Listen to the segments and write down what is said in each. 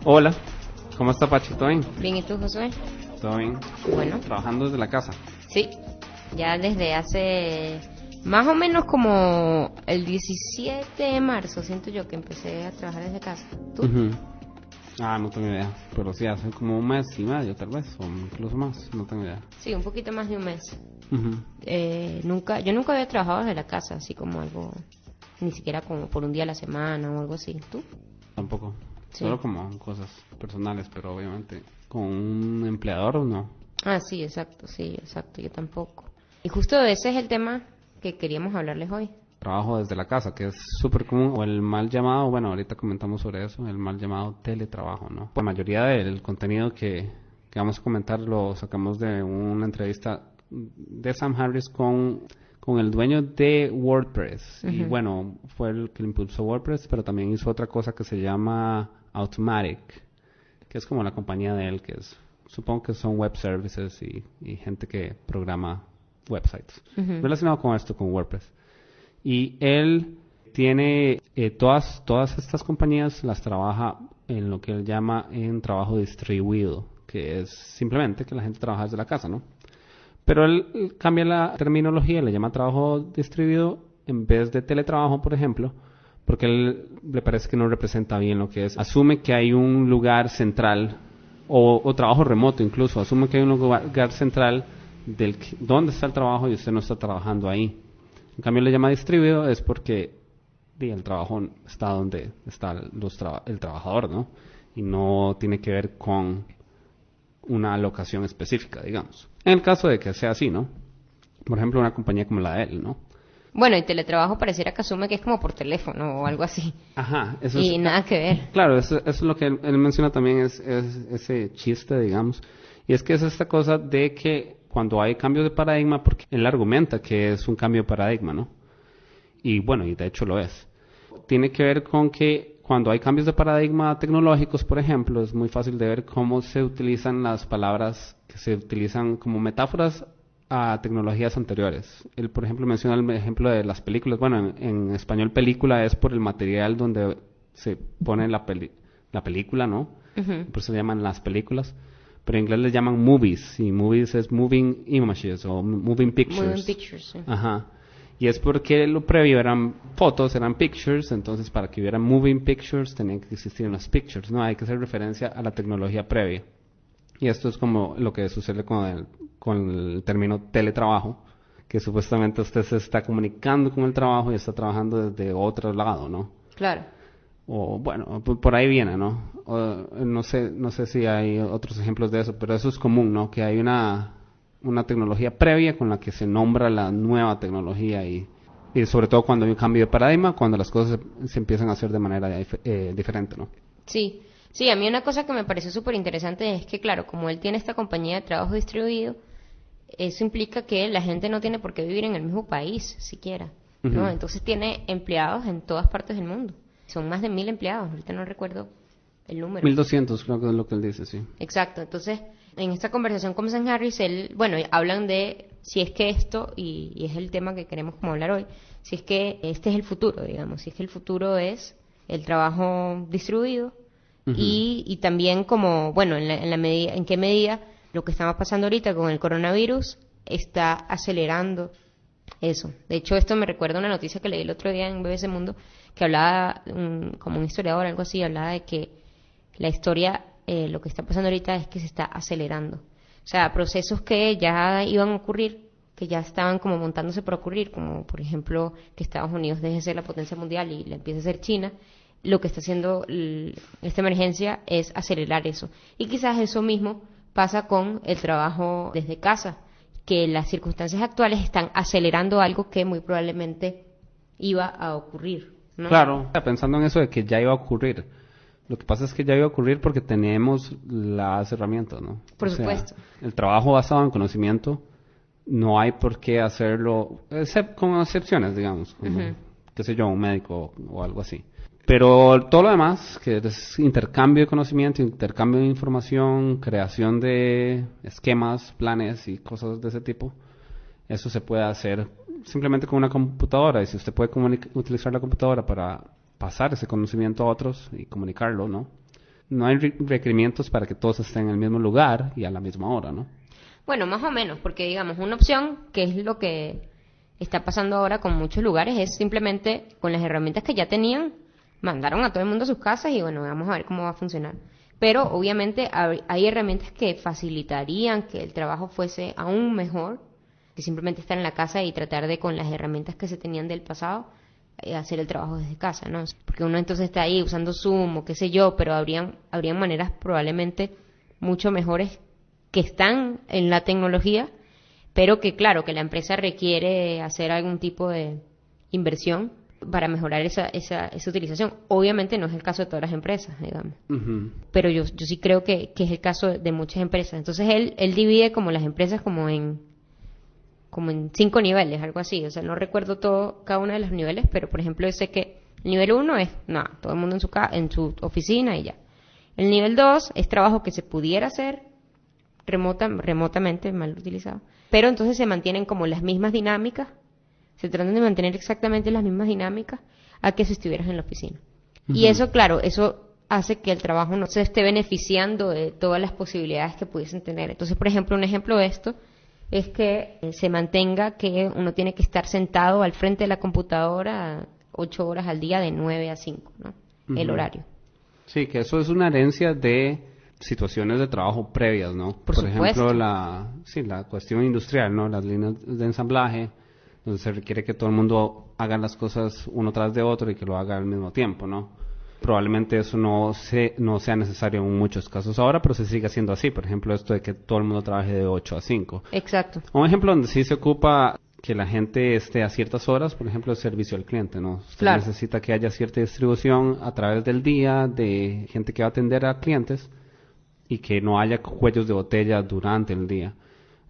Hola, ¿cómo está Pachi? ¿Todo bien? Bien, ¿y tú, Josué? ¿Todo bien? Bueno, Trabajando desde la casa. sí, ya desde hace más o menos como el 17 de marzo, siento yo que empecé a trabajar desde casa. ¿Tú? Ujú. No tengo idea, pero sí, hace como un mes y medio tal vez, o incluso más, no tengo idea. Sí, un poquito más de un mes. Ujú. Yo nunca había trabajado desde la casa, así como algo, ni siquiera como por un día a la semana o algo así. ¿Tú? Tampoco, Sí. solo como cosas personales, pero obviamente con un empleador o no. Ah, sí, exacto, yo tampoco. Y justo ese es el tema que queríamos hablarles hoy. Trabajo desde la casa, que es súper común, o el mal llamado, bueno, ahorita comentamos sobre eso, el mal llamado teletrabajo, ¿no? La mayoría del contenido que vamos a comentar lo sacamos de una entrevista de Sam Harris con el dueño de WordPress. Y Ujú. bueno, fue el que le impulsó WordPress, pero también hizo otra cosa que se llama Automatic, que es como la compañía de él, que es, supongo que son web services y gente que programa websites. Ujú. Relacionado con esto, con WordPress. Y él tiene todas estas compañías las trabaja en lo que él llama en trabajo distribuido, que es simplemente que la gente trabaja desde la casa, ¿no? Pero él cambia la terminología, le llama trabajo distribuido en vez de teletrabajo, por ejemplo, porque él le parece que no representa bien lo que es. Asume que hay un lugar central o trabajo remoto incluso, asume que hay un lugar central donde está el trabajo y usted no está trabajando ahí. En cambio le llama distribuido es porque el trabajo está donde está el trabajador, ¿no? Y no tiene que ver con una locación específica, digamos. En el caso de que sea así, ¿no? Por ejemplo, una compañía como la de él, ¿no? Bueno, y teletrabajo pareciera que asume que es como por teléfono o algo así. Ajá, eso es... Y nada que ver. Claro, eso es lo que él menciona también, es ese chiste, digamos. Y es que es esta cosa de que cuando hay cambios de paradigma, porque él argumenta que es un cambio de paradigma, ¿no? Y bueno, y de hecho lo es. Tiene que ver con que cuando hay cambios de paradigma tecnológicos, por ejemplo, es muy fácil de ver cómo se utilizan las palabras que se utilizan como metáforas a tecnologías anteriores. Él, por ejemplo, menciona el ejemplo de las películas. Bueno, en español película es por el material donde se pone la película, ¿no? Ujú. Por eso se llaman las películas. Pero en inglés le llaman movies, y movies es moving images o moving Moving pictures. pictures, sí. Ajá. Y es porque lo previo eran fotos, eran pictures, entonces para que hubiera moving pictures tenían que existir las pictures, ¿no? Hay que hacer referencia a la tecnología previa. Y esto es como lo que sucede con el término teletrabajo, que supuestamente usted se está comunicando con el trabajo y está trabajando desde otro lado, ¿no? Claro. O bueno, por ahí viene, ¿no? No sé si hay otros ejemplos de eso, pero eso es común, ¿no? Que hay una tecnología previa con la que se nombra la nueva tecnología y sobre todo cuando hay un cambio de paradigma, cuando las cosas se empiezan a hacer de manera diferente, ¿no? Sí. Sí, a mí una cosa que me pareció súper interesante es que, claro, como él tiene esta compañía de trabajo distribuido, eso implica que la gente no tiene por qué vivir en el mismo país, siquiera, ¿no? Ujú. Entonces tiene empleados en todas partes del mundo. Son más de 1.000 empleados, ahorita no recuerdo el número. 1200 creo que es lo que él dice, sí. Exacto, entonces en esta conversación con Sam Harris, bueno, hablan de si es que esto, y es el tema que queremos como hablar hoy, si es que este es el futuro, digamos, si es que el futuro es el trabajo distribuido Ujú. y también como, bueno, en la medida, en qué medida lo que estamos pasando ahorita con el coronavirus está acelerando eso. De hecho, esto me recuerda a una noticia que leí el otro día en BBC Mundo, que hablaba, como un historiador, algo así, hablaba de que la historia, lo que está pasando ahorita es que se está acelerando. O sea, procesos que ya iban a ocurrir, que ya estaban como montándose por ocurrir, como por ejemplo que Estados Unidos deje de ser la potencia mundial y la empiece a ser China, lo que está haciendo esta emergencia es acelerar eso. Y quizás eso mismo pasa con el trabajo desde casa, que las circunstancias actuales están acelerando algo que muy probablemente iba a ocurrir, ¿no? Claro, pensando en eso de que ya iba a ocurrir. Lo que pasa es que ya iba a ocurrir porque tenemos las herramientas, ¿no? Por O sea, supuesto. el trabajo basado en conocimiento no hay por qué hacerlo, con excepciones, digamos, como, Ujú. qué sé yo, un médico o algo así. Pero todo lo demás, que es intercambio de conocimiento, intercambio de información, creación de esquemas, planes y cosas de ese tipo, eso se puede hacer simplemente con una computadora. Y si usted puede utilizar la computadora para pasar ese conocimiento a otros y comunicarlo, ¿no? no hay requerimientos para que todos estén en el mismo lugar y a la misma hora, ¿no? Bueno, más o menos, porque digamos, una opción, que es lo que está pasando ahora con muchos lugares, es simplemente con las herramientas que ya tenían, mandaron a todo el mundo a sus casas y bueno, vamos a ver cómo va a funcionar. Pero obviamente hay herramientas que facilitarían que el trabajo fuese aún mejor, que simplemente estar en la casa y tratar de, con las herramientas que se tenían del pasado, hacer el trabajo desde casa, ¿no? Porque uno entonces está ahí usando Zoom o qué sé yo, pero habrían maneras probablemente mucho mejores que están en la tecnología, pero que claro, que la empresa requiere hacer algún tipo de inversión para mejorar esa utilización. Obviamente no es el caso de todas las empresas, digamos. Uh-huh. Pero yo sí creo que es el caso de muchas empresas. Entonces él divide como las empresas como en 5 niveles, algo así. O sea, no recuerdo cada uno de los niveles, pero por ejemplo yo sé que el nivel 1 es, nada, todo el mundo en su oficina y ya. El nivel 2 es trabajo que se pudiera hacer remotamente, mal utilizado. Pero entonces se mantienen como las mismas dinámicas, se tratan de mantener exactamente las mismas dinámicas a que si estuvieras en la oficina. Uh-huh. Y eso, claro, eso hace que el trabajo no se esté beneficiando de todas las posibilidades que pudiesen tener. Entonces, por ejemplo, un ejemplo de esto es que se mantenga que uno tiene que estar sentado al frente de la computadora 8 horas al día de 9 a 5, ¿no? Uh-huh. El horario. Sí, que eso es una herencia de situaciones de trabajo previas, ¿no? Por ejemplo, la cuestión industrial, ¿no? Las líneas de ensamblaje, donde se requiere que todo el mundo haga las cosas uno tras de otro y que lo haga al mismo tiempo, ¿no? Probablemente eso no sea necesario en muchos casos ahora, pero se sigue haciendo así. Por ejemplo, esto de que todo el mundo trabaje de 8 a 5. Exacto. Un ejemplo donde sí se ocupa que la gente esté a ciertas horas, por ejemplo, el servicio al cliente, ¿no? Usted claro. necesita que haya cierta distribución a través del día de gente que va a atender a clientes y que no haya cuellos de botella durante el día.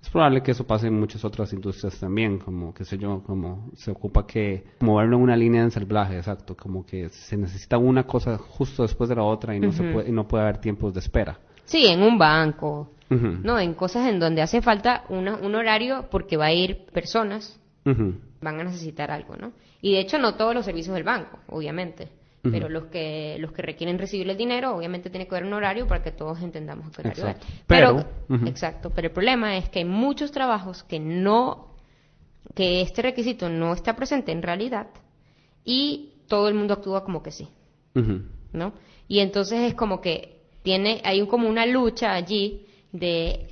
Es probable que eso pase en muchas otras industrias también, como, qué sé yo, como se ocupa que moverlo en una línea de ensamblaje, exacto, como que se necesita una cosa justo después de la otra y no uh-huh. no puede haber tiempos de espera. Sí, en un banco, uh-huh. no, en cosas en donde hace falta un horario porque va a ir personas, uh-huh. van a necesitar algo, ¿no? Y de hecho no todos los servicios del banco, obviamente. Uh-huh. Pero los que requieren recibir el dinero, obviamente tiene que haber un horario para que todos entendamos qué horario es. Pero uh-huh. Exacto, pero el problema es que hay muchos trabajos que este requisito no está presente en realidad y todo el mundo actúa como que sí, uh-huh. ¿no? Y entonces es como que hay como una lucha allí de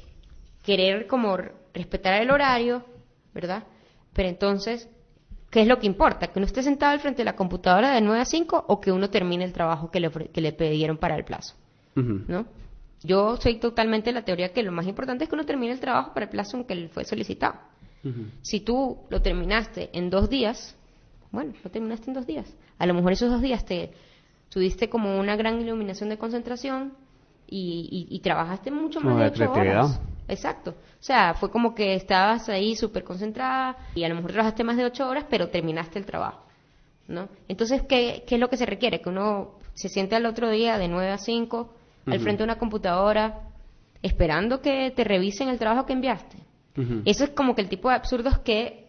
querer como respetar el horario, ¿verdad? Pero entonces, ¿qué es lo que importa? ¿Que uno esté sentado al frente de la computadora de 9 a 5 o que uno termine el trabajo que le pidieron para el plazo? Uh-huh. ¿No? Yo soy totalmente de la teoría que lo más importante es que uno termine el trabajo para el plazo en que le fue solicitado. Uh-huh. Si tú lo terminaste en 2 días, bueno, lo terminaste en 2 días. A lo mejor esos 2 días tuviste como una gran iluminación de concentración y trabajaste mucho más de 8 horas. Exacto. O sea, fue como que estabas ahí súper concentrada y a lo mejor trabajaste más de 8 horas, pero terminaste el trabajo, ¿no? Entonces, ¿qué es lo que se requiere? Que uno se siente al otro día de 9 a 5 uh-huh. al frente de una computadora esperando que te revisen el trabajo que enviaste. Uh-huh. Eso es como que el tipo de absurdos que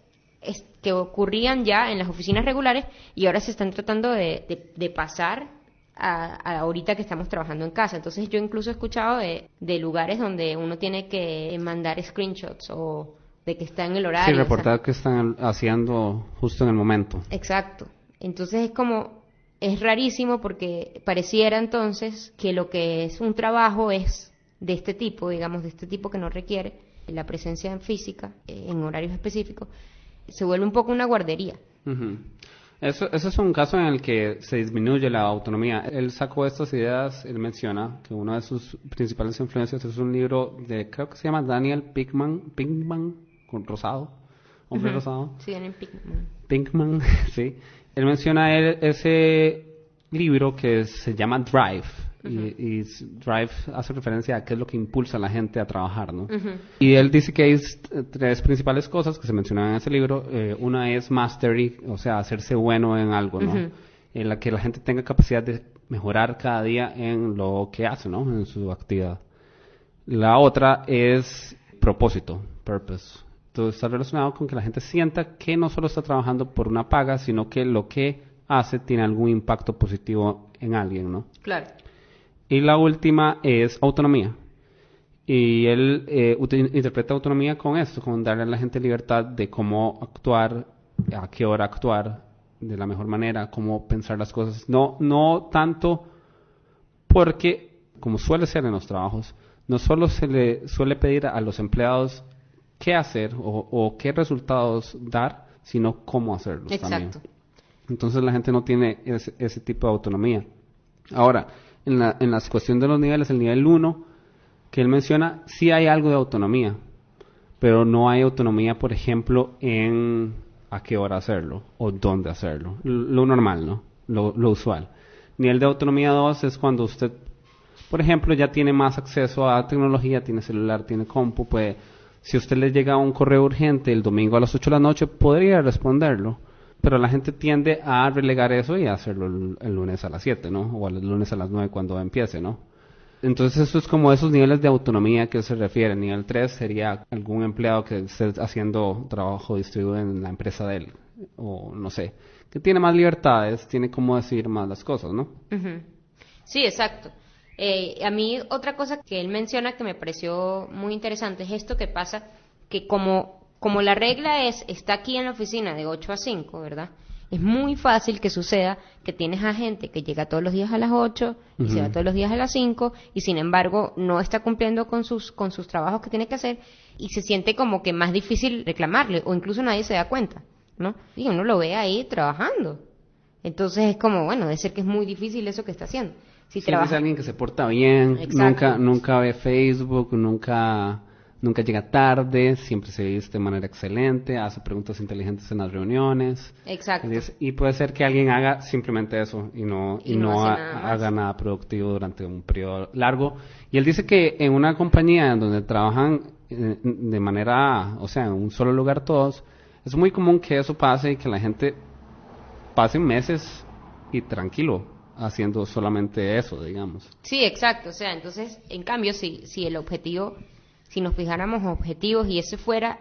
ocurrían ya en las oficinas regulares y ahora se están tratando de pasar a ahorita que estamos trabajando en casa. Entonces yo incluso he escuchado de lugares donde uno tiene que mandar screenshots o de que está en el horario. Sí, reportar que están haciendo justo en el momento. Exacto. Entonces es rarísimo porque pareciera entonces que lo que es un trabajo es de este tipo, digamos, de este tipo que no requiere la presencia física en horarios específicos, se vuelve un poco una guardería. Uh-huh. Eso es un caso en el que se disminuye la autonomía. Él sacó estas ideas, él menciona que una de sus principales influencias es un libro creo que se llama Daniel Pinkman, con rosado, hombre uh-huh. rosado. Sí, Daniel Pinkman. Pinkman, sí. Él menciona ese libro que se llama Drive. Uh-huh. Y Drive hace referencia a qué es lo que impulsa a la gente a trabajar, ¿no? Uh-huh. Y él dice que hay 3 principales cosas que se mencionan en ese libro. Una es mastery, o sea, hacerse bueno en algo, ¿no? Uh-huh. En la que la gente tenga capacidad de mejorar cada día en lo que hace, ¿no? En su actividad. La otra es propósito, purpose. Entonces está relacionado con que la gente sienta que no solo está trabajando por una paga, sino que lo que hace tiene algún impacto positivo en alguien, ¿no? Claro. Y la última es autonomía. Y él interpreta autonomía con esto, con darle a la gente libertad de cómo actuar, a qué hora actuar de la mejor manera, cómo pensar las cosas. No tanto porque, como suele ser en los trabajos, no solo se le suele pedir a los empleados qué hacer o qué resultados dar, sino cómo hacerlos. Exacto. También. Entonces la gente no tiene ese tipo de autonomía. Ahora, en la cuestión de los niveles, el nivel 1, que él menciona, sí hay algo de autonomía, pero no hay autonomía, por ejemplo, en a qué hora hacerlo o dónde hacerlo. Lo normal, ¿no? Lo usual. Nivel de autonomía 2 es cuando usted, por ejemplo, ya tiene más acceso a tecnología, tiene celular, tiene compu, puede, si a usted le llega un correo urgente el domingo a las 8 de la noche, podría responderlo. Pero la gente tiende a relegar eso y a hacerlo el lunes a las 7, ¿no? O el lunes a las 9 cuando empiece, ¿no? Entonces eso es como esos niveles de autonomía que se refiere. Nivel 3 sería algún empleado que esté haciendo trabajo distribuido en la empresa de él. O no sé, que tiene más libertades, tiene cómo decidir más las cosas, ¿no? Uh-huh. Sí, exacto. A mí otra cosa que él menciona que me pareció muy interesante es esto que pasa, que como la regla está aquí en la oficina de 8 a 5, ¿verdad? Es muy fácil que suceda que tienes a gente que llega todos los días a las 8 y se va todos los días a las 5 y sin embargo no está cumpliendo con sus trabajos que tiene que hacer y se siente como que más difícil reclamarle o incluso nadie se da cuenta, ¿no? Y uno lo ve ahí trabajando. Entonces es como, bueno, debe ser que es muy difícil eso que está haciendo. Si sí, trabaja... es alguien que se porta bien, nunca ve Facebook, nunca llega tarde, siempre se viste de manera excelente, hace preguntas inteligentes en las reuniones. Exacto. Y puede ser que alguien haga simplemente eso y no haga nada productivo durante un periodo largo. Y él dice que en una compañía en donde trabajan de manera, o sea, en un solo lugar todos, es muy común que eso pase y que la gente pase meses y tranquilo haciendo solamente eso, digamos. Sí, exacto. O sea, entonces, en cambio, si el objetivo... Si nos fijáramos objetivos y ese fuera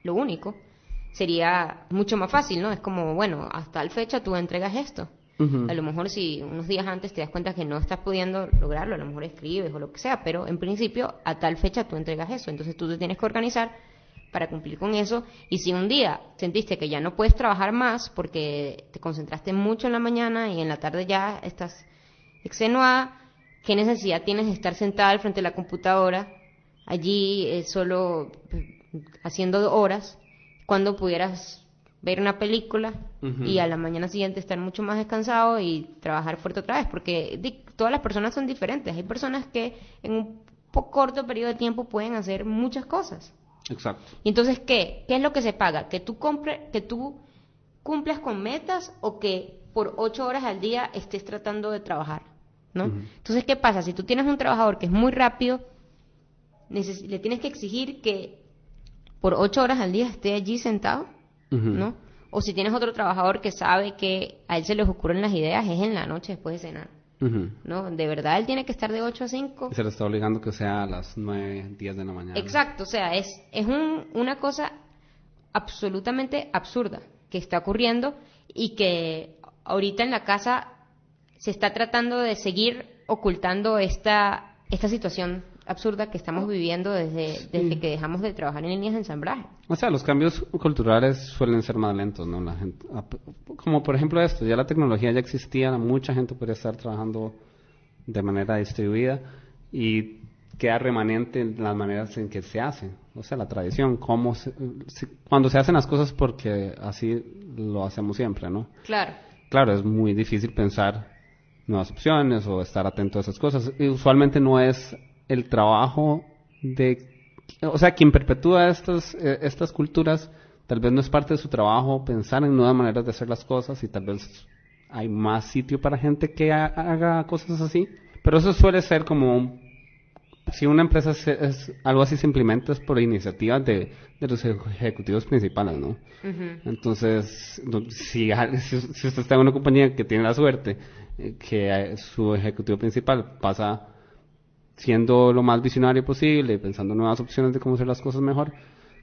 lo único, sería mucho más fácil, ¿no? Es como, bueno, hasta tal fecha tú entregas esto. Uh-huh. A lo mejor si unos días antes te das cuenta que no estás pudiendo lograrlo, a lo mejor escribes o lo que sea, pero en principio a tal fecha tú entregas eso. Entonces tú te tienes que organizar para cumplir con eso. Y si un día sentiste que ya no puedes trabajar más porque te concentraste mucho en la mañana y en la tarde ya estás extenuada, ¿qué necesidad tienes de estar sentada al frente de la computadora allí solo haciendo horas cuando pudieras ver una película y a la mañana siguiente estar mucho más descansado y trabajar fuerte otra vez? Porque todas las personas son diferentes. Hay personas que en un corto periodo de tiempo pueden hacer muchas cosas. Exacto. Y entonces, ¿qué es lo que se paga? ¿Que tú cumplas con metas o que por 8 horas al día estés tratando de trabajar? ¿No? Entonces, ¿qué pasa? Si tú tienes un trabajador que es muy rápido, le tienes que exigir que por 8 horas al día esté allí sentado, ¿no? O si tienes otro trabajador que sabe que a él se les ocurren las ideas, es en la noche después de cenar, ¿no? De verdad él tiene que estar de 8 a 5. Y se le está obligando que sea a las 9, 10 de la mañana. Exacto, o sea, es una cosa absolutamente absurda que está ocurriendo y que ahorita en la casa se está tratando de seguir ocultando esta situación absurda que estamos viviendo desde que dejamos de trabajar en líneas de ensamblaje. O sea, los cambios culturales suelen ser más lentos, ¿no? La gente, como por ejemplo esto, ya la tecnología ya existía, mucha gente podría estar trabajando de manera distribuida y queda remanente en las maneras en que se hacen. O sea, la tradición, cuando se hacen las cosas porque así lo hacemos siempre, ¿no? Claro. Claro, es muy difícil pensar nuevas opciones o estar atento a esas cosas. Y usualmente no es el trabajo o sea, quien perpetúa estas culturas, tal vez no es parte de su trabajo pensar en nuevas maneras de hacer las cosas y tal vez hay más sitio para gente que haga cosas así. Pero eso suele ser como si una empresa es algo así se implementa es por iniciativa de los ejecutivos principales, ¿no? Entonces, si usted está en una compañía que tiene la suerte que su ejecutivo principal pasa siendo lo más visionario posible, pensando en nuevas opciones de cómo hacer las cosas mejor,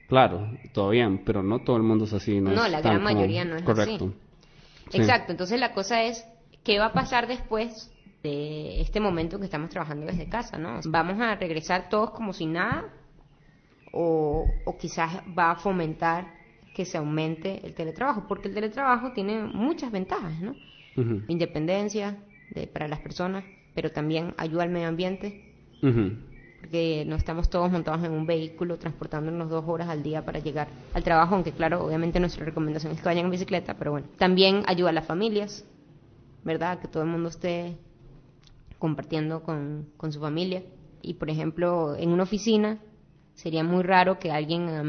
claro, todo bien, pero no todo el mundo es así. No, la gran mayoría no es correcto. así. Exacto, entonces la cosa es, ¿qué va a pasar después de este momento que estamos trabajando desde casa, ¿no? ¿Vamos a regresar todos como si nada? O quizás va a fomentar que se aumente el teletrabajo, porque el teletrabajo tiene muchas ventajas, ¿no? Uh-huh. Independencia para las personas, pero también ayuda al medio ambiente, Uh-huh. porque no estamos todos montados en un vehículo transportándonos 2 horas al día para llegar al trabajo, aunque claro, obviamente nuestra recomendación es que vayan en bicicleta, pero bueno, también ayuda a las familias, ¿verdad? Que todo el mundo esté compartiendo con su familia. Y por ejemplo, en una oficina sería muy raro que alguien a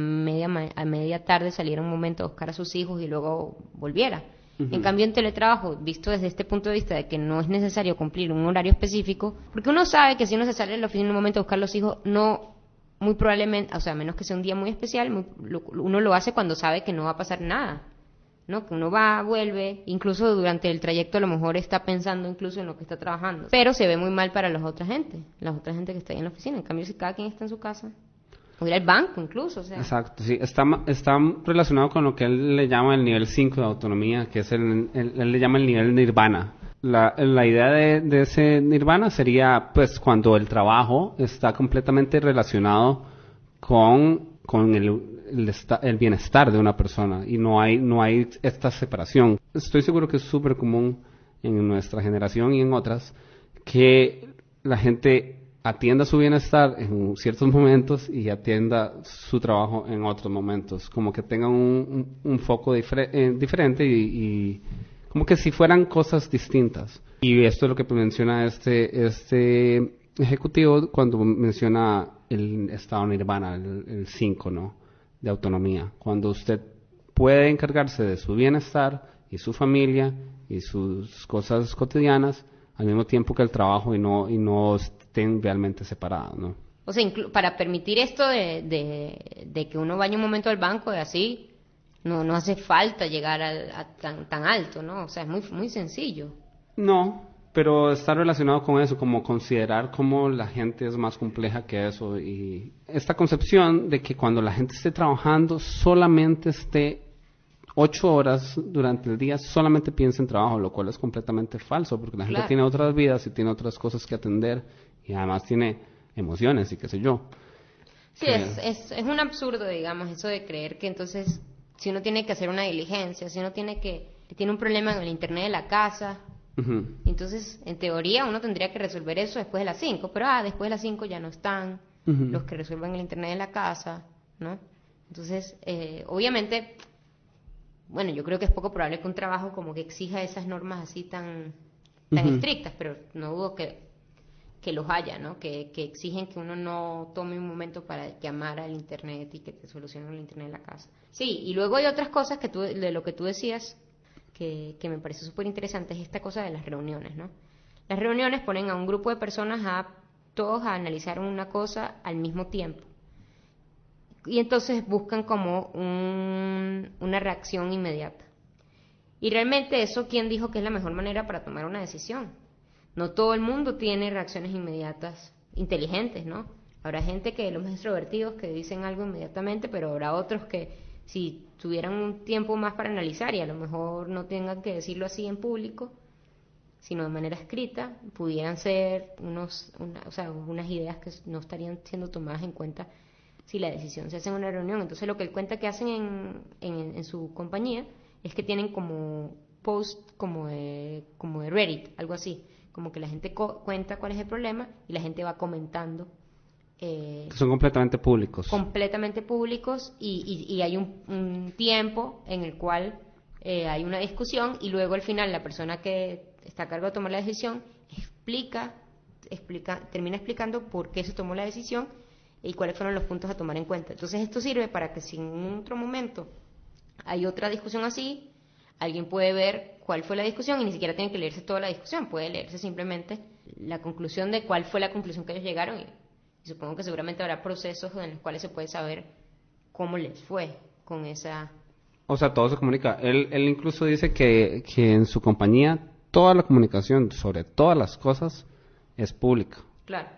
media tarde saliera un momento a buscar a sus hijos y luego volviera. Uh-huh. En cambio, en teletrabajo, visto desde este punto de vista de que no es necesario cumplir un horario específico, porque uno sabe que si uno se sale de la oficina en un momento a buscar a los hijos, no, muy probablemente, o sea, a menos que sea un día muy especial, uno lo hace cuando sabe que no va a pasar nada, ¿no? Que uno va, vuelve, incluso durante el trayecto a lo mejor está pensando incluso en lo que está trabajando, pero se ve muy mal para la otra gente que está ahí en la oficina. En cambio, si cada quien está en su casa, o ir al banco incluso, o sea. Exacto, sí, está relacionado con lo que él le llama el nivel 5 de autonomía, que es él le llama el nivel nirvana. La idea de ese nirvana sería, pues, cuando el trabajo está completamente relacionado con el bienestar de una persona y no hay esta separación. Estoy seguro que es súper común en nuestra generación y en otras que la gente atienda su bienestar en ciertos momentos y atienda su trabajo en otros momentos, como que tengan un foco diferente y como que si fueran cosas distintas. Y esto es lo que menciona este ejecutivo cuando menciona el estado nirvana, el 5, ¿no? De autonomía. Cuando usted puede encargarse de su bienestar y su familia y sus cosas cotidianas al mismo tiempo que el trabajo y no estén realmente separados, ¿no? O sea, para permitir esto de que uno vaya un momento al banco y así, no hace falta llegar a tan alto, ¿no? O sea, es muy, muy sencillo. No, pero está relacionado con eso, como considerar cómo la gente es más compleja que eso y esta concepción de que cuando la gente esté trabajando solamente esté 8 horas durante el día, solamente piensa en trabajo, lo cual es completamente falso, porque la gente tiene otras vidas y tiene otras cosas que atender y además tiene emociones y qué sé yo. Sí, es un absurdo, digamos, eso de creer que entonces, si uno tiene que hacer una diligencia, si uno tiene un problema en el internet de la casa, uh-huh. Entonces, en teoría, uno tendría que resolver eso después de las 5, pero después de las 5 ya no están uh-huh. los que resuelvan el internet de la casa, ¿no? Entonces, obviamente, bueno, yo creo que es poco probable que un trabajo como que exija esas normas así tan uh-huh. estrictas, pero no dudo que los haya, ¿no? Que exigen que uno no tome un momento para llamar al internet y que te solucionen el internet de la casa. Sí, y luego hay otras cosas de lo que tú decías que me parece súper interesante, es esta cosa de las reuniones, ¿no? Las reuniones ponen a un grupo de personas todos a analizar una cosa al mismo tiempo. Y entonces buscan como una reacción inmediata. Y realmente eso, ¿quién dijo que es la mejor manera para tomar una decisión? No todo el mundo tiene reacciones inmediatas inteligentes, ¿no? Habrá gente que los más extrovertidos que dicen algo inmediatamente, pero habrá otros que si tuvieran un tiempo más para analizar y a lo mejor no tengan que decirlo así en público, sino de manera escrita, pudieran ser unas ideas que no estarían siendo tomadas en cuenta si la decisión se hace en una reunión. Entonces lo que él cuenta que hacen en su compañía es que tienen como post como de Reddit, algo así, como que la gente cuenta cuál es el problema y la gente va comentando. Que son completamente públicos. Completamente públicos y hay un tiempo en el cual hay una discusión y luego al final la persona que está a cargo de tomar la decisión termina explicando por qué se tomó la decisión y cuáles fueron los puntos a tomar en cuenta. Entonces esto sirve para que si en otro momento hay otra discusión así, alguien puede ver cuál fue la discusión y ni siquiera tiene que leerse toda la discusión, puede leerse simplemente la conclusión de cuál fue la conclusión que ellos llegaron y supongo que seguramente habrá procesos en los cuales se puede saber cómo les fue con esa. O sea, todo se comunica. Él incluso dice que en su compañía toda la comunicación sobre todas las cosas es pública. Claro.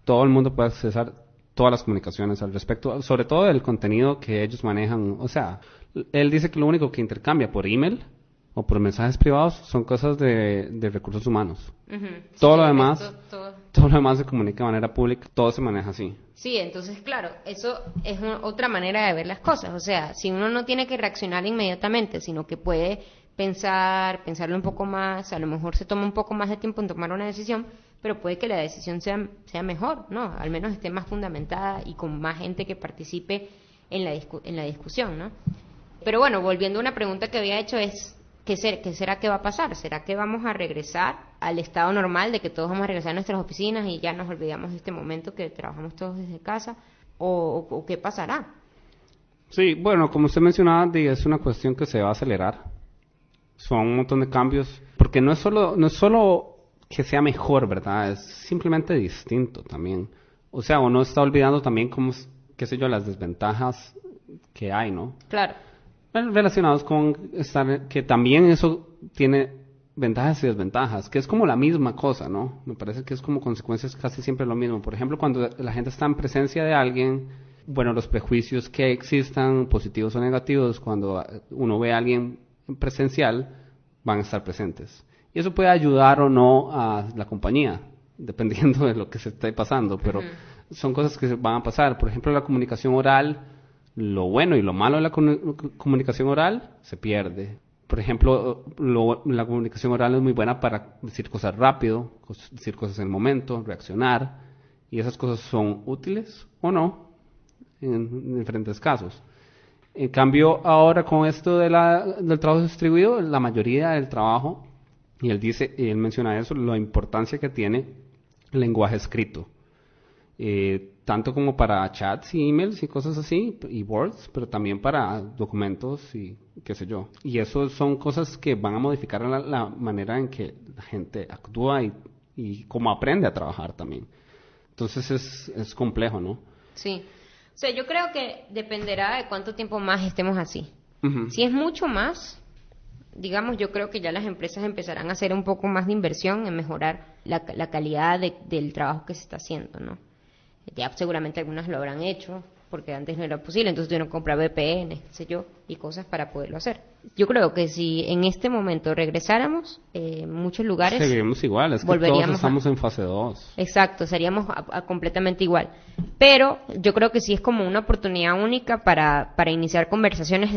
Todo el mundo puede accesar todas las comunicaciones al respecto, sobre todo el contenido que ellos manejan. O sea, él dice que lo único que intercambia por email o por mensajes privados son cosas de recursos humanos. Ujú. Todo Sí, lo el demás, resto, todo. todo lo demás se comunica de manera pública, todo se maneja así. Sí, entonces, claro, eso es otra manera de ver las cosas. O sea, si uno no tiene que reaccionar inmediatamente, sino que puede pensarlo un poco más, a lo mejor se toma un poco más de tiempo en tomar una decisión, pero puede que la decisión sea mejor, ¿no? Al menos esté más fundamentada y con más gente que participe en la discusión, ¿no? Pero bueno, volviendo a una pregunta que había hecho es, ¿qué será que va a pasar? ¿Será que vamos a regresar al estado normal de que todos vamos a regresar a nuestras oficinas y ya nos olvidamos de este momento que trabajamos todos desde casa? ¿O qué pasará? Sí, bueno, como usted mencionaba, es una cuestión que se va a acelerar. Son un montón de cambios, porque no es solo que sea mejor, ¿verdad? Es simplemente distinto también. O sea, uno está olvidando también cómo, qué sé yo, las desventajas que hay, ¿no? Claro. Relacionados con que también eso tiene ventajas y desventajas, que es como la misma cosa, ¿no? Me parece que es como consecuencias casi siempre lo mismo. Por ejemplo, cuando la gente está en presencia de alguien, bueno, los prejuicios que existan, positivos o negativos, cuando uno ve a alguien presencial, van a estar presentes. Y eso puede ayudar o no a la compañía, dependiendo de lo que se esté pasando, pero son cosas que van a pasar. Por ejemplo, la comunicación oral, lo bueno y lo malo de la comunicación oral se pierde. Por ejemplo, la comunicación oral es muy buena para decir cosas rápido, decir cosas en el momento, reaccionar, y esas cosas son útiles o no en diferentes casos. En cambio, ahora con esto del trabajo distribuido, la mayoría del trabajo, y él menciona eso, la importancia que tiene el lenguaje escrito. Tanto como para chats y emails y cosas así, y Words, pero también para documentos y qué sé yo. Y eso son cosas que van a modificar la manera en que la gente actúa y cómo aprende a trabajar también. Entonces es complejo, ¿no? Sí. O sea, yo creo que dependerá de cuánto tiempo más estemos así. Uh-huh. Si es mucho más, digamos, yo creo que ya las empresas empezarán a hacer un poco más de inversión en mejorar la calidad del trabajo que se está haciendo, ¿no? Ya seguramente algunas lo habrán hecho, porque antes no era posible, entonces tuvieron que comprar VPN, qué sé yo, y cosas para poderlo hacer. Yo creo que si en este momento regresáramos, en muchos lugares... Seguiríamos igual, es que todos estamos en fase 2. Exacto, seríamos completamente igual. Pero yo creo que sí es como una oportunidad única para iniciar conversaciones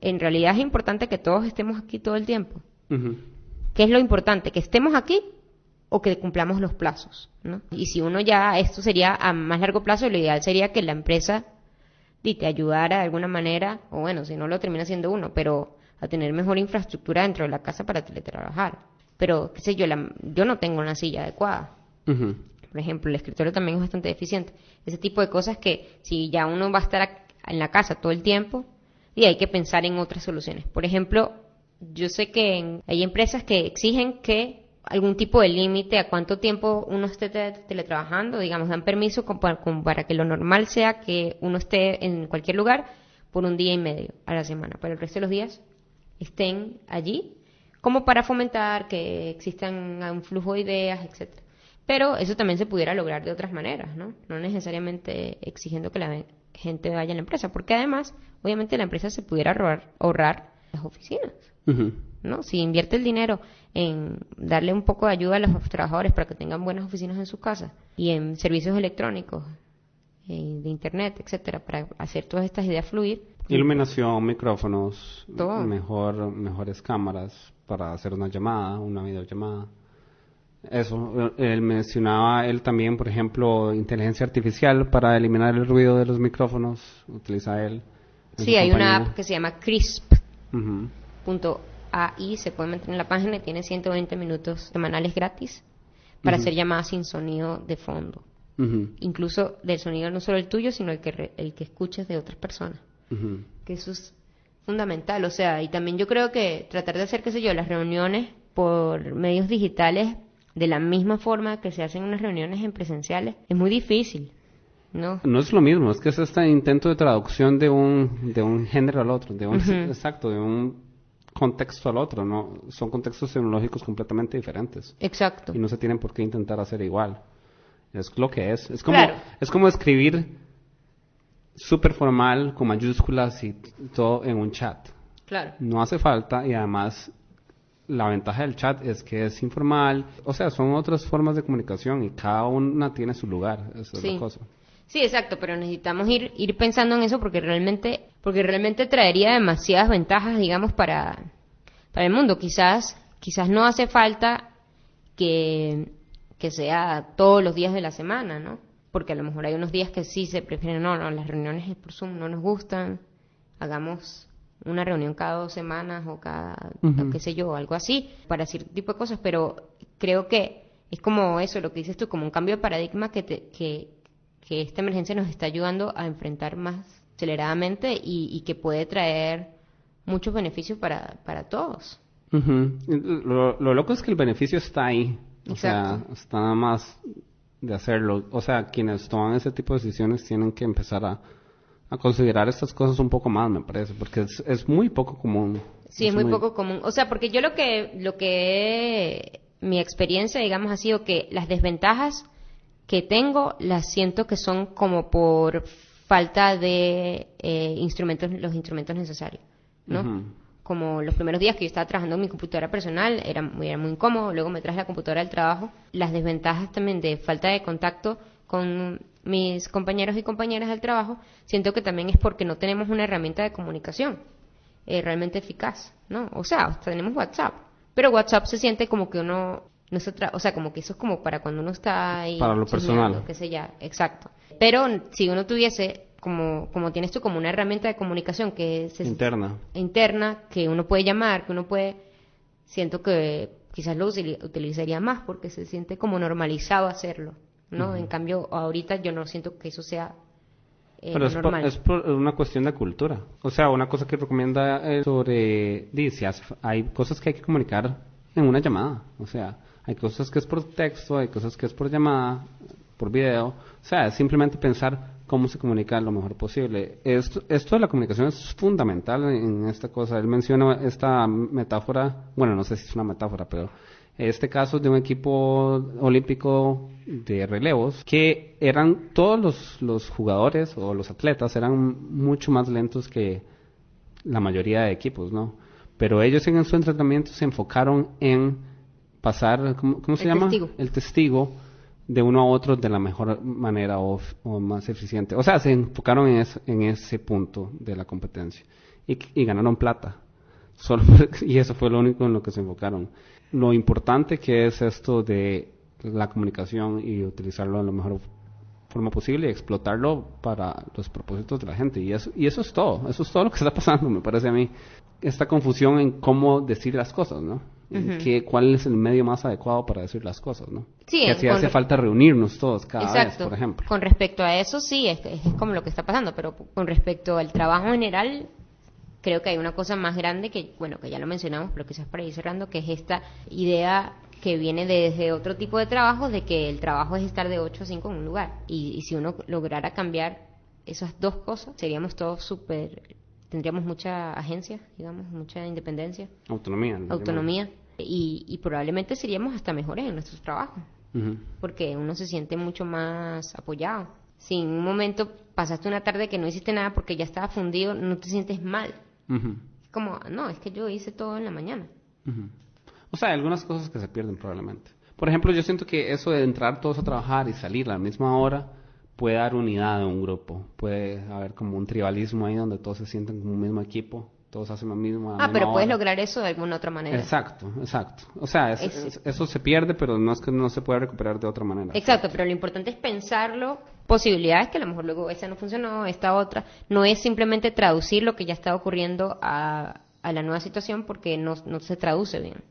en realidad es importante que todos estemos aquí todo el tiempo. Uh-huh. ¿Qué es lo importante? ¿Que estemos aquí o que cumplamos los plazos, ¿no? Y si uno esto sería a más largo plazo, lo ideal sería que la empresa te ayudara de alguna manera, o bueno, si no lo termina siendo uno, pero a tener mejor infraestructura dentro de la casa para teletrabajar. Pero, qué sé yo, yo no tengo una silla adecuada. Uh-huh. Por ejemplo, el escritorio también es bastante deficiente. Ese tipo de cosas que si ya uno va a estar en la casa todo el tiempo, y hay que pensar en otras soluciones. Por ejemplo, yo sé que hay empresas que exigen que algún tipo de límite a cuánto tiempo uno esté teletrabajando, digamos, dan permiso para que lo normal sea que uno esté en cualquier lugar por 1 día y medio a la semana, pero el resto de los días estén allí, como para fomentar que existan un flujo de ideas, etcétera. Pero eso también se pudiera lograr de otras maneras, ¿no? No necesariamente exigiendo que la gente vaya a la empresa, porque además, obviamente, la empresa se pudiera ahorrar las oficinas. Uh-huh. ¿No? Si invierte el dinero en darle un poco de ayuda a los trabajadores para que tengan buenas oficinas en sus casas y en servicios electrónicos, de internet, etcétera, para hacer todas estas ideas fluir. Iluminación, micrófonos, todo. mejores cámaras para hacer una llamada, una videollamada. Eso, él mencionaba, él también, por ejemplo, inteligencia artificial para eliminar el ruido de los micrófonos, utiliza él. Sí, hay una app que se llama Crisp. Uh-huh. .ai, se puede meter en la página y tiene 120 minutos semanales gratis para hacer llamadas sin sonido de fondo. Uh-huh. Incluso del sonido no solo el tuyo, sino el que escuches de otras personas. Uh-huh. Que eso es fundamental, o sea, y también yo creo que tratar de hacer, qué sé yo, las reuniones por medios digitales de la misma forma que se hacen unas reuniones en presenciales es muy difícil, ¿no? No es lo mismo, es que es este intento de traducción de un género al otro, exacto, de un contexto al otro, ¿no? Son contextos tecnológicos completamente diferentes. Exacto. Y no se tienen por qué intentar hacer igual. Es lo que es. Es como, claro. Es como escribir súper formal, con mayúsculas y todo en un chat. Claro. No hace falta y además la ventaja del chat es que es informal, o sea, son otras formas de comunicación y cada una tiene su lugar, eso es la cosa. Sí, exacto, pero necesitamos ir pensando en eso porque realmente traería demasiadas ventajas, digamos, para el mundo. Quizás no hace falta que sea todos los días de la semana, ¿no? Porque a lo mejor hay unos días que sí se prefieren, no, las reuniones por Zoom no nos gustan, hagamos una reunión cada 2 semanas o cada, o qué sé yo, algo así, para cierto tipo de cosas, pero creo que es como eso, lo que dices tú, como un cambio de paradigma que esta emergencia nos está ayudando a enfrentar más aceleradamente y que puede traer muchos beneficios para todos. Lo loco es que el beneficio está ahí. Exacto. O sea, está nada más de hacerlo. O sea, quienes toman ese tipo de decisiones tienen que empezar a considerar estas cosas un poco más, me parece, porque es muy poco común. Sí, es muy poco común. O sea, porque yo mi experiencia, digamos, ha sido que las desventajas que tengo las siento que son como por falta de los instrumentos necesarios, ¿no? Como los primeros días que yo estaba trabajando en mi computadora personal, era muy incómodo, luego me traje la computadora del trabajo. Las desventajas también de falta de contacto con mis compañeros y compañeras del trabajo, siento que también es porque no tenemos una herramienta de comunicación realmente eficaz, ¿no? O sea, tenemos WhatsApp, pero WhatsApp se siente como que uno no se o sea, como que eso es como para cuando uno está ahí para lo personal, qué sé ya, exacto. Pero si uno tuviese como tienes tú, como una herramienta de comunicación que es interna, que uno puede llamar, siento que quizás lo utilizaría más porque se siente como normalizado hacerlo, ¿no? En cambio, ahorita yo no siento que eso sea pero normal. Es por una cuestión de cultura. O sea, una cosa que recomienda hay cosas que hay que comunicar en una llamada. O sea, hay cosas que es por texto, hay cosas que es por llamada, por video. O sea, es simplemente pensar cómo se comunica lo mejor posible. Esto de la comunicación es fundamental en esta cosa. Él menciona esta metáfora, bueno, no sé si es una metáfora, pero este caso de un equipo olímpico de relevos que eran todos los jugadores o los atletas eran mucho más lentos que la mayoría de equipos, ¿no? Pero ellos en su entrenamiento se enfocaron en pasar, ¿cómo se llama? El testigo de uno a otro de la mejor manera o más eficiente. O sea, se enfocaron en ese punto de la competencia y ganaron plata. Y eso fue lo único en lo que se enfocaron. Lo importante que es esto de la comunicación y utilizarlo de la mejor forma posible y explotarlo para los propósitos de la gente. Y eso es todo. Eso es todo lo que está pasando, me parece a mí. Esta confusión en cómo decir las cosas, ¿no? ¿Cuál es el medio más adecuado para decir las cosas, ¿no? Sí, que así hace falta reunirnos todos cada vez, por ejemplo. Con respecto a eso, sí, es como lo que está pasando, pero con respecto al trabajo en general, creo que hay una cosa más grande que ya lo mencionamos, pero quizás para ir cerrando, que es esta idea que viene desde otro tipo de trabajo, de que el trabajo es estar de 8 a 5 en un lugar. Y si uno lograra cambiar esas dos cosas, seríamos todos tendríamos mucha agencia, digamos, mucha independencia. Autonomía. Y probablemente seríamos hasta mejores en nuestros trabajos, porque uno se siente mucho más apoyado. Si en un momento pasaste una tarde que no hiciste nada porque ya estaba fundido, no te sientes mal. Es como, no, es que yo hice todo en la mañana. O sea, hay algunas cosas que se pierden probablemente. Por ejemplo, yo siento que eso de entrar todos a trabajar y salir a la misma hora puede dar unidad a un grupo. Puede haber como un tribalismo ahí donde todos se sienten como un mismo equipo, todos hacen lo mismo a la misma pero puedes hora. lograr eso de alguna otra manera. Exacto. O sea, eso se pierde, pero no es que no se pueda recuperar de otra manera. Exacto, pero lo importante es pensarlo, posibilidades que a lo mejor luego esa no funcionó, esta otra. No es simplemente traducir lo que ya está ocurriendo a la nueva situación porque no se traduce bien.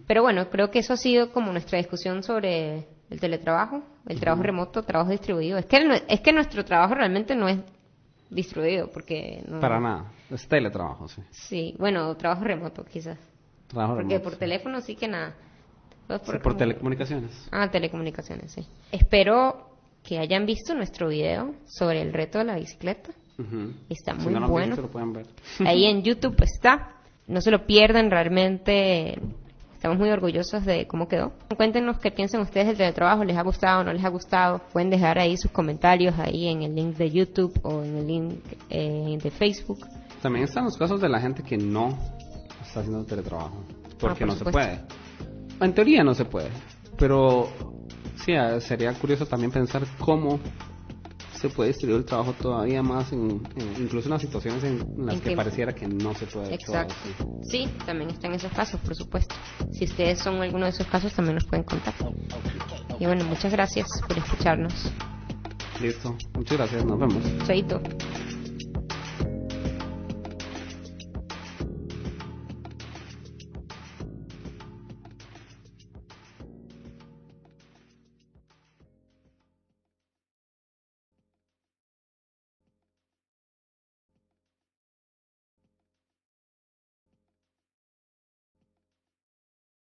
Pero bueno, creo que eso ha sido como nuestra discusión sobre el teletrabajo, el trabajo remoto, trabajo distribuido. Es que nuestro trabajo realmente no es distribuido porque no... Para nada, es teletrabajo, sí. Sí, bueno, trabajo remoto quizás. Porque por teléfono sí que nada. Por telecomunicaciones. Telecomunicaciones, sí. Espero que hayan visto nuestro video sobre el reto de la bicicleta. Está muy bueno. Visto, lo pueden ver. Ahí en YouTube está. No se lo pierdan, realmente estamos muy orgullosos de cómo quedó. Cuéntenos qué piensan ustedes del teletrabajo, ¿les ha gustado o no les ha gustado? Pueden dejar ahí sus comentarios ahí en el link de YouTube o en el link de Facebook. También están los casos de la gente que no está haciendo teletrabajo. porque por no se supuesto. puede. En teoría no se puede, pero sí, sería curioso también pensar cómo se puede distribuir el trabajo todavía más, incluso en las situaciones en las que pareciera que no se puede. Exacto. Sí, también están esos casos, por supuesto. Si ustedes son alguno de esos casos, también nos pueden contar. Y bueno, muchas gracias por escucharnos. Listo, muchas gracias, nos vemos. Chaito.